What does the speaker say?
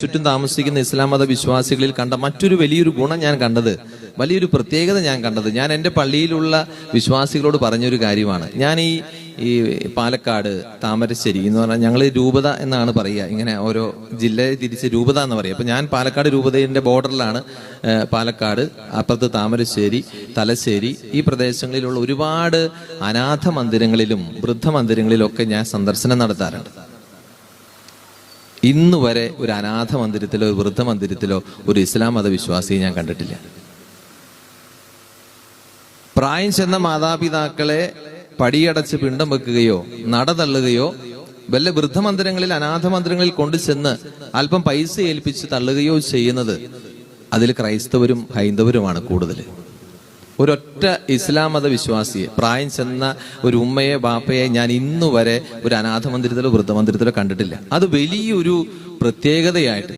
ചുറ്റും താമസിക്കുന്ന ഇസ്ലാം മത വിശ്വാസികളിൽ കണ്ട മറ്റൊരു വലിയൊരു ഗുണം ഞാൻ കണ്ടത്, വലിയൊരു പ്രത്യേകത ഞാൻ കണ്ടത്, ഞാൻ എൻ്റെ പള്ളിയിലുള്ള വിശ്വാസികളോട് പറഞ്ഞൊരു കാര്യമാണ്. ഞാൻ ഈ പാലക്കാട് താമരശ്ശേരി എന്ന് പറഞ്ഞാൽ ഞങ്ങൾ രൂപത എന്നാണ് പറയുക, ഇങ്ങനെ ഓരോ ജില്ലയെ തിരിച്ച് രൂപത എന്ന് പറയുക. അപ്പം ഞാൻ പാലക്കാട് രൂപതയുടെ ബോർഡറിലാണ്. പാലക്കാട്, അപ്പുറത്ത് താമരശ്ശേരി, തലശ്ശേരി, ഈ പ്രദേശങ്ങളിലുള്ള ഒരുപാട് അനാഥ മന്ദിരങ്ങളിലും വൃദ്ധമന്ദിരങ്ങളിലൊക്കെ ഞാൻ സന്ദർശനം നടത്താറുണ്ട്. ഇന്ന് വരെ ഒരു അനാഥ മന്ദിരത്തിലോ ഒരു വൃദ്ധ മന്ദിരത്തിലോ ഒരു ഇസ്ലാം മതവിശ്വാസിയെ ഞാൻ കണ്ടിട്ടില്ല. പ്രായം ചെന്ന മാതാപിതാക്കളെ പടിയടച്ച് പിണ്ടം വെക്കുകയോ നടതള്ളുകയോ വല്ല വൃദ്ധമന്ദിരങ്ങളിൽ അനാഥ മന്ദിരങ്ങളിൽ കൊണ്ടു ചെന്ന് അല്പം പൈസ ഏൽപ്പിച്ച് തള്ളുകയോ ചെയ്യുന്നത് അതിൽ ക്രൈസ്തവരും ഹൈന്ദവരുമാണ് കൂടുതൽ. ഒരൊറ്റ ഇസ്ലാം മത വിശ്വാസിയെ, പ്രായം ചെന്ന ഒരു ഉമ്മയെ ബാപ്പയെ ഞാൻ ഇന്നുവരെ ഒരു അനാഥ മന്ദിരത്തിലോ വൃദ്ധമന്ദിരത്തിലോ കണ്ടിട്ടില്ല. അത് വലിയൊരു പ്രത്യേകതയായിട്ട്